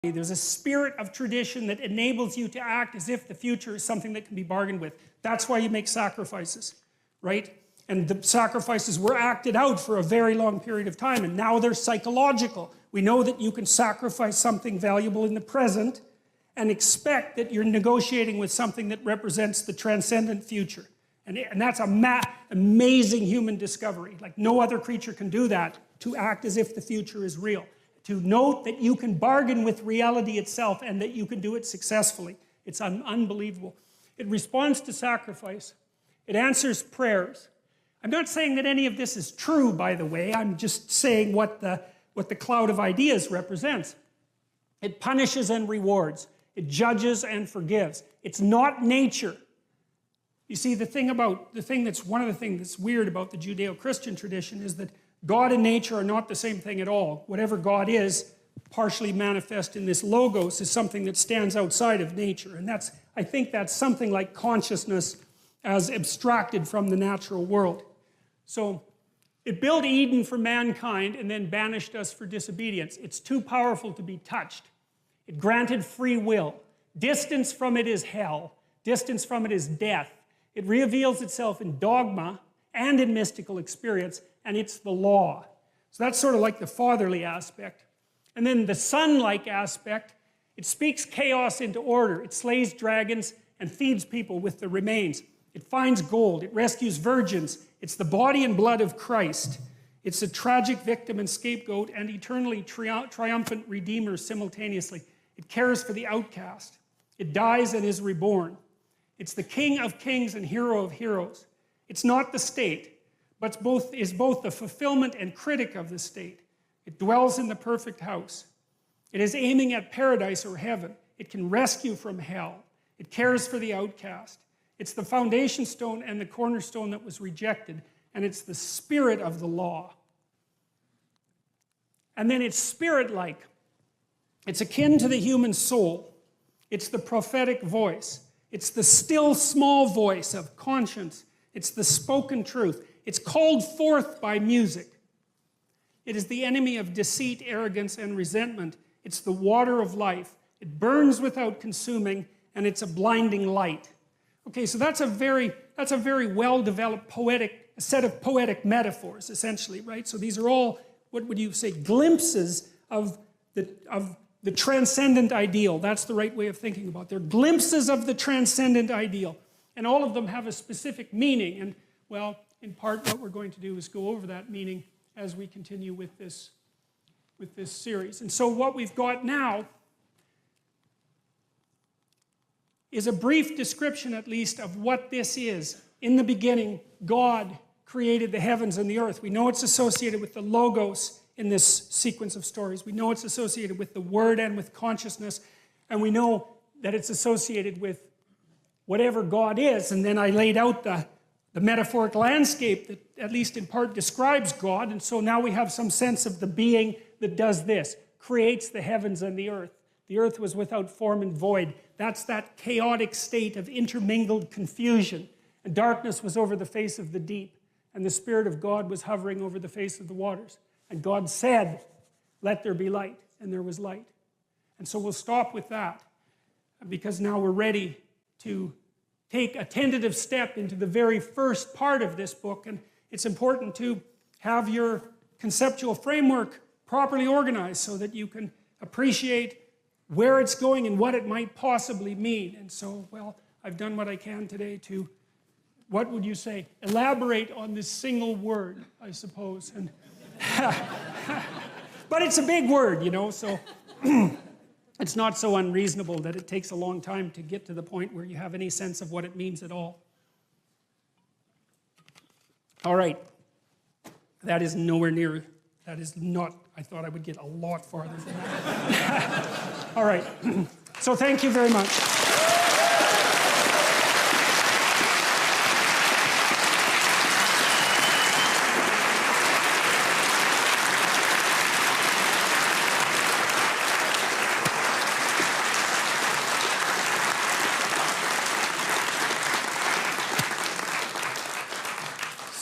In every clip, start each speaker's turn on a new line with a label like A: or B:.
A: There's a spirit of tradition that enables you to act as if the future is something that can be bargained with. That's why you make sacrifices, right? And the sacrifices were acted out for a very long period of time, and now they're psychological. We know that you can sacrifice something valuable in the present and expect that you're negotiating with something that represents the transcendent future. And that's an amazing human discovery. Like no other creature can do that, to act as if the future is real. To note that you can bargain with reality itself and that you can do it successfully. It's unbelievable. It responds to sacrifice. It answers prayers. I'm not saying that any of this is true, by the way. I'm just saying what the cloud of ideas represents. It punishes and rewards. It judges and forgives. It's not nature. You see, one of the things that's weird about the Judeo-Christian tradition is that God and nature are not the same thing at all. Whatever God is, partially manifest in this logos, is something that stands outside of nature. And I think that's something like consciousness as abstracted from the natural world. So it built Eden for mankind and then banished us for disobedience. It's too powerful to be touched. It granted free will. Distance from it is hell. Distance from it is death. It reveals itself in dogma and in mystical experience, and it's the law. So that's sort of like the fatherly aspect. And then the son-like aspect, it speaks chaos into order. It slays dragons and feeds people with the remains. It finds gold. It rescues virgins. It's the body and blood of Christ. It's a tragic victim and scapegoat and eternally triumphant redeemer simultaneously. It cares for the outcast. It dies and is reborn. It's the king of kings and hero of heroes. It's not the state, but is both the fulfillment and critic of the state. It dwells in the perfect house. It is aiming at paradise or heaven. It can rescue from hell. It cares for the outcast. It's the foundation stone and the cornerstone that was rejected, and it's the spirit of the law. And then it's spirit-like. It's akin to the human soul. It's the prophetic voice. It's the still small voice of conscience. It's the spoken truth. It's called forth by music. It is the enemy of deceit, arrogance, and resentment. It's the water of life. It burns without consuming, and it's a blinding light. Okay, so that's a very well-developed set of poetic metaphors, essentially, right? So these are all, what would you say, glimpses of the transcendent ideal. That's the right way of thinking about it. They're glimpses of the transcendent ideal. And all of them have a specific meaning. And, well, in part what we're going to do is go over that meaning as we continue with this series. And so what we've got now is a brief description, at least, of what this is. In the beginning, God created the heavens and the earth. We know it's associated with the logos in this sequence of stories. We know it's associated with the word and with consciousness, and we know that it's associated with whatever God is. And then I laid out the metaphoric landscape that at least in part describes God, and so now we have some sense of the being that does this, creates the heavens and the earth. The earth was without form and void. That's that chaotic state of intermingled confusion. And darkness was over the face of the deep, and the Spirit of God was hovering over the face of the waters. And God said, "Let there be light," and there was light. And so we'll stop with that, because now we're ready to take a tentative step into the very first part of this book. And it's important to have your conceptual framework properly organized so that you can appreciate where it's going and what it might possibly mean. And so, well, I've done what I can today to, what would you say, elaborate on this single word, I suppose. And but it's a big word, you know, so it's not so unreasonable that it takes a long time to get to the point where you have any sense of what it means at all. All right. That is nowhere near, that is not, I thought I would get a lot farther than that. All right. So thank you very much.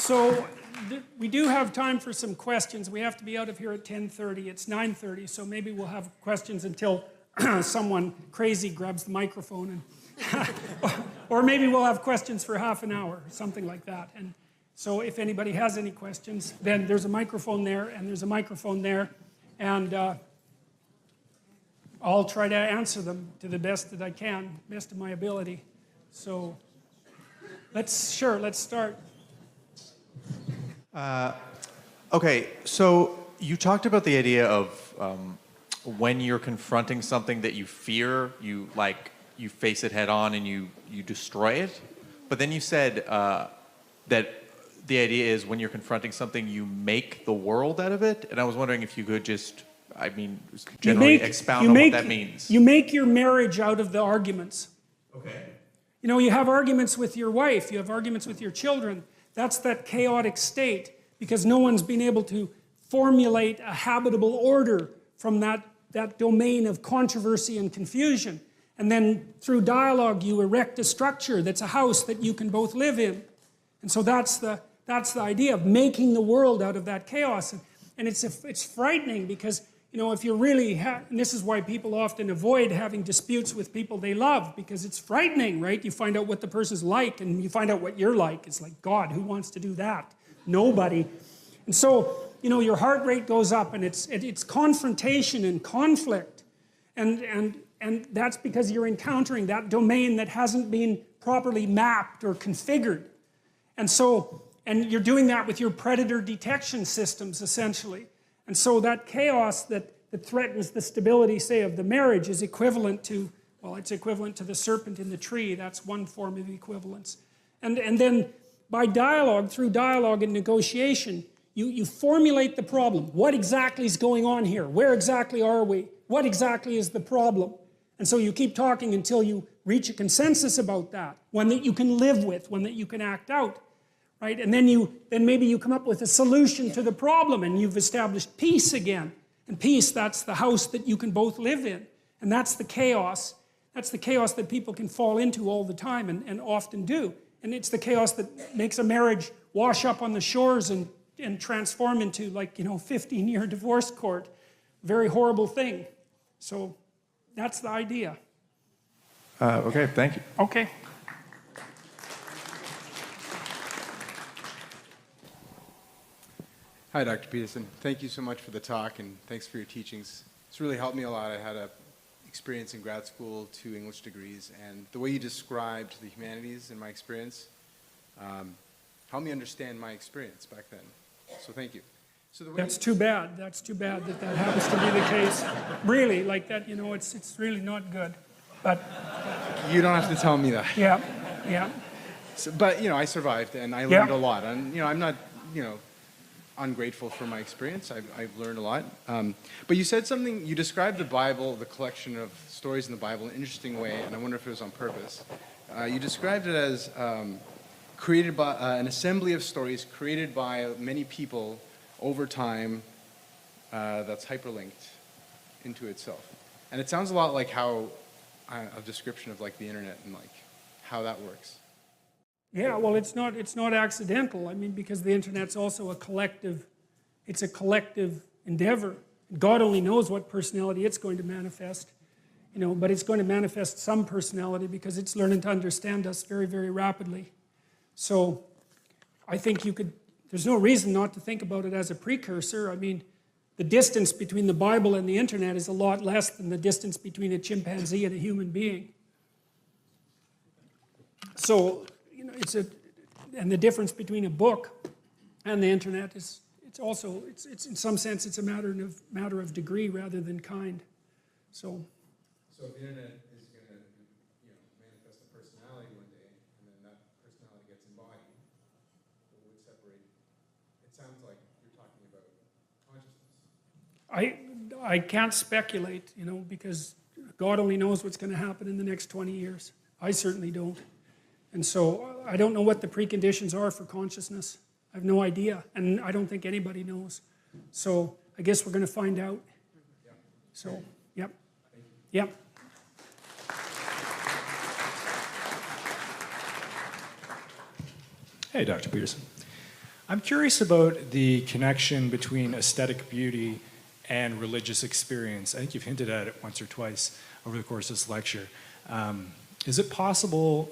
A: So we do have time for some questions. We have to be out of here at 10:30. It's 9:30, so maybe we'll have questions until someone crazy grabs the microphone, and or maybe we'll have questions for half an hour, something like that. And so if anybody has any questions, then there's a microphone there, and there's a microphone there, and I'll try to answer them to the best that I can, best of my ability. So let's start.
B: Okay, so you talked about the idea of when you're confronting something that you fear, you face it head on and you destroy it. But then you said that the idea is when you're confronting something, you make the world out of it. And I was wondering if you could just, generally expound on what that means.
A: You make your marriage out of the arguments.
B: Okay.
A: You know, you have arguments with your wife, you have arguments with your children. That's that chaotic state, because no one's been able to formulate a habitable order from that domain of controversy and confusion. And then through dialogue, you erect a structure that's a house that you can both live in. And so that's the idea of making the world out of that chaos. And it's frightening because, you know, if you really and this is why people often avoid having disputes with people they love, because it's frightening, right? You find out what the person's like, and you find out what you're like. It's like, God, who wants to do that? Nobody. And so, you know, your heart rate goes up, and it's confrontation and conflict. And that's because you're encountering that domain that hasn't been properly mapped or configured. And you're doing that with your predator detection systems, essentially. And so that chaos that threatens the stability, say, of the marriage is equivalent to, well, it's equivalent to the serpent in the tree. That's one form of equivalence. And then by dialogue, through dialogue and negotiation, you formulate the problem. What exactly is going on here? Where exactly are we? What exactly is the problem? And so you keep talking until you reach a consensus about that, one that you can live with, one that you can act out, right? And then maybe you come up with a solution to the problem, and you've established peace again. And peace, that's the house that you can both live in. And that's the chaos. That's the chaos that people can fall into all the time and often do. And it's the chaos that makes a marriage wash up on the shores and transform into, like, you know, 15-year divorce court. Very horrible thing. So that's the idea.
B: Okay, thank you.
A: Okay.
C: Hi, Dr. Peterson. Thank you so much for the talk, and thanks for your teachings. It's really helped me a lot. I had a experience in grad school, 2 English degrees, and the way you described the humanities in my experience helped me understand my experience back then. So thank you. So
A: That's too bad. That's too bad that happens to be the case. Really, like that, you know, it's really not good. But
C: you don't have to tell me that.
A: Yeah, yeah.
C: So, but, you know, I survived, and I learned a lot. And, you know, I'm not, you know, ungrateful for my experience. I've learned a lot. But you said something, you described the Bible, the collection of stories in the Bible, in an interesting way, and I wonder if it was on purpose. You described it as created by an assembly of stories created by many people over time that's hyperlinked into itself. And it sounds a lot like how a description of, like, the internet and, like, how that works.
A: Yeah, well, it's not accidental. I mean, because the internet's also it's a collective endeavor. God only knows what personality it's going to manifest, you know, but it's going to manifest some personality because it's learning to understand us very, very rapidly. So I think there's no reason not to think about it as a precursor. I mean, the distance between the Bible and the internet is a lot less than the distance between a chimpanzee and a human being. So, you know, and the difference between a book and the internet is, it's in some sense, it's a matter of degree rather than kind. So
C: if the internet is going to, you know, manifest a personality one day, and then that personality gets embodied, what would separate? It sounds like you're talking about consciousness.
A: I can't speculate, you know, because God only knows what's going to happen in the next 20 years. I certainly don't. And so I don't know what the preconditions are for consciousness. I have no idea, and I don't think anybody knows. So I guess we're going to find out. So, yep. Yep.
D: Hey, Dr. Peterson. I'm curious about the connection between aesthetic beauty and religious experience. I think you've hinted at it once or twice over the course of this lecture. Is it possible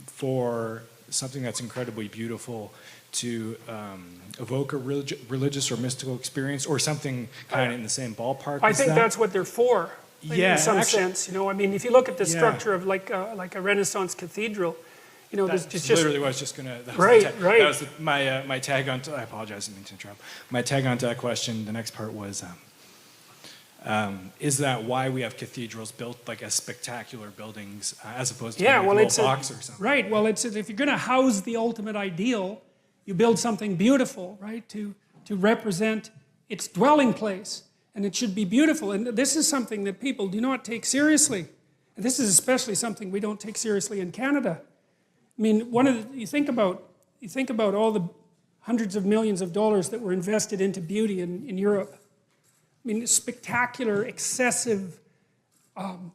D: for something that's incredibly beautiful to evoke a religious or mystical experience, or something kind of in the same ballpark?
A: I think that's what they're for.
D: Yeah,
A: in some
D: actually,
A: sense, I mean, if you look at the
D: Yeah.
A: structure of like a Renaissance cathedral, there's
D: That's
A: just
D: literally what I was just gonna. That was
A: Right,
D: the
A: right.
D: That was my tag on. I apologize, I didn't mean to interrupt. My tag on to that question. The next part was, is that why we have cathedrals built like as spectacular buildings as opposed to
A: Yeah,
D: like
A: well,
D: a
A: it's
D: little box or something?
A: right. Well, if you're going to house the ultimate ideal, you build something beautiful, right, to represent its dwelling place, and it should be beautiful. And this is something that people do not take seriously. And this is especially something we don't take seriously in Canada. I mean, you think about all the hundreds of millions of dollars that were invested into beauty in Europe. I mean, spectacular, excessive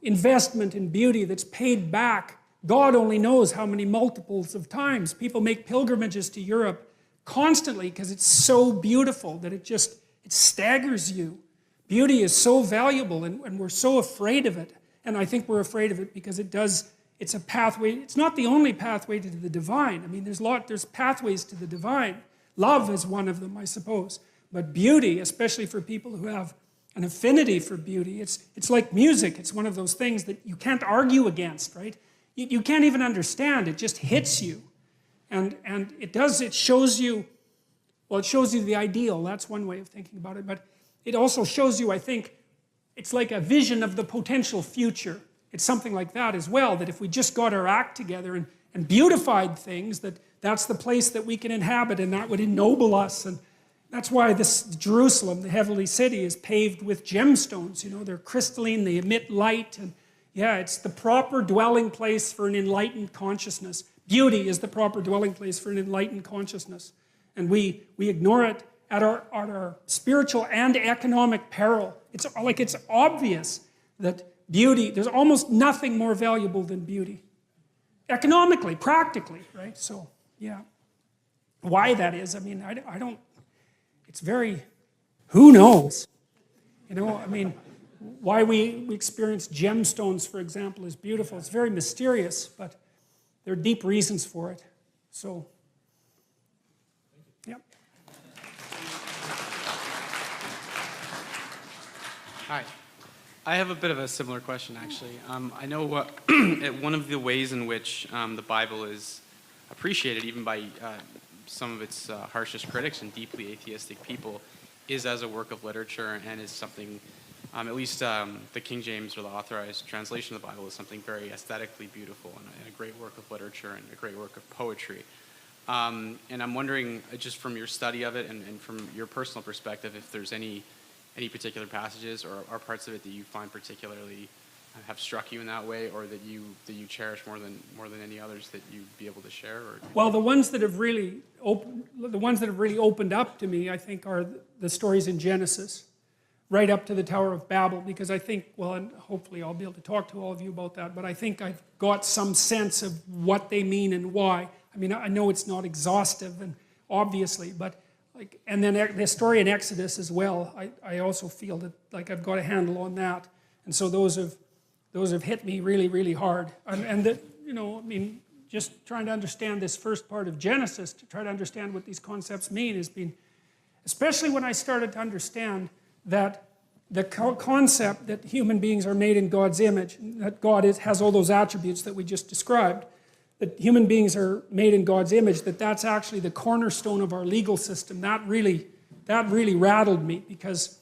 A: investment in beauty that's paid back. God only knows how many multiples of times. People make pilgrimages to Europe constantly because it's so beautiful that it staggers you. Beauty is so valuable, and we're so afraid of it. And I think we're afraid of it because it's a pathway. It's not the only pathway to the divine. I mean, there's pathways to the divine. Love is one of them, I suppose. But beauty, especially for people who have an affinity for beauty, it's like music. It's one of those things that you can't argue against, right? You can't even understand. It just hits you. And it shows you the ideal. That's one way of thinking about it. But it also shows you, I think, it's like a vision of the potential future. It's something like that as well, that if we just got our act together and beautified things, that's the place that we can inhabit, and that would ennoble us. And that's why this Jerusalem, the heavenly city, is paved with gemstones. They're crystalline, they emit light, and yeah, it's the proper dwelling place for an enlightened consciousness. Beauty is the proper dwelling place for an enlightened consciousness. And we ignore it at our spiritual and economic peril. It's obvious that beauty, there's almost nothing more valuable than beauty. Economically, practically, right? So, yeah. Why that is, I mean, I don't, it's very, who knows? I mean, why we experience gemstones, for example, is beautiful. It's very mysterious, but there are deep reasons for it. So, yeah.
E: Hi. I have a bit of a similar question, actually. I know one of the ways in which the Bible is appreciated, even by some of its harshest critics and deeply atheistic people, is as a work of literature, and is something, at least the King James or the authorized translation of the Bible is something very aesthetically beautiful and a great work of literature and a great work of poetry. And I'm wondering, just from your study of it and from your personal perspective, if there's any particular passages or parts of it that you find particularly have struck you in that way, or that you cherish more than any others that you'd be able to share? Or
A: well, the ones that have really opened up to me, I think, are the stories in Genesis, right up to the Tower of Babel, because I think, well, and hopefully I'll be able to talk to all of you about that, but I think I've got some sense of what they mean and why. I mean, I know it's not exhaustive, and obviously, but and then the story in Exodus as well, I also feel that I've got a handle on that, and so those have hit me really, really hard. And that, I mean, just trying to understand this first part of Genesis, to try to understand what these concepts mean, has been, especially when I started to understand that the concept that human beings are made in God's image, that God has all those attributes that we just described, that human beings are made in God's image, that's actually the cornerstone of our legal system. That really rattled me, because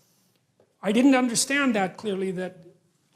A: I didn't understand that clearly, that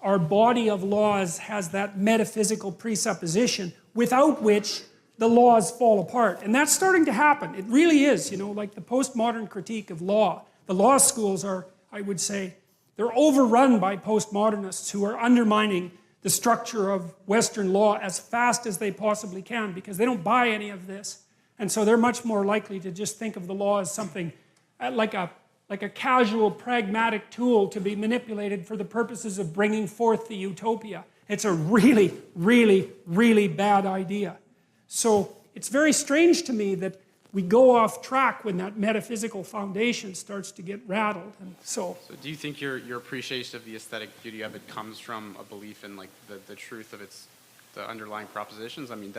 A: our body of laws has that metaphysical presupposition without which the laws fall apart. And that's starting to happen. It really is, like the postmodern critique of law. The law schools are, I would say, they're overrun by postmodernists who are undermining the structure of Western law as fast as they possibly can, because they don't buy any of this. And so they're much more likely to just think of the law as something like a casual, pragmatic tool to be manipulated for the purposes of bringing forth the utopia. It's a really, really, really bad idea. So it's very strange to me that we go off track when that metaphysical foundation starts to get rattled. And so
E: So do you think your appreciation of the aesthetic beauty of it comes from a belief in like the truth of the underlying propositions? I mean,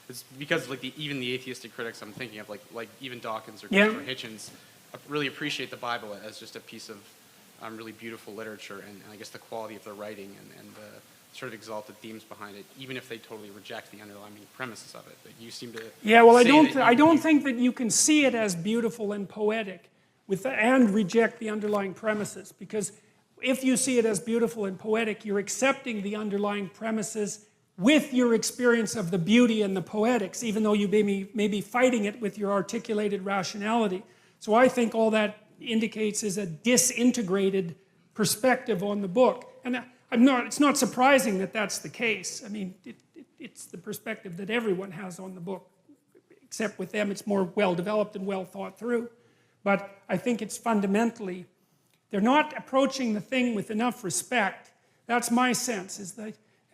E: it's because like even the atheistic critics I'm thinking of, like even Dawkins or Christopher Hitchens, really appreciate the Bible as just a piece of really beautiful literature, and I guess the quality of the writing and the sort of exalted themes behind it, even if they totally reject the underlying premises of it. But you seem to
A: I don't think that you can see it as beautiful and poetic and reject the underlying premises, because if you see it as beautiful and poetic, you're accepting the underlying premises with your experience of the beauty and the poetics, even though you may be fighting it with your articulated rationality. So I think all that indicates is a disintegrated perspective on the book. And it's not surprising that that's the case. I mean, it's the perspective that everyone has on the book, except with them it's more well-developed and well thought through. But I think it's fundamentally, they're not approaching the thing with enough respect. That's my sense,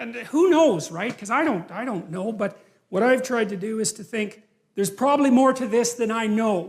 A: and who knows, right? Because I don't know, but what I've tried to do is to think, there's probably more to this than I know.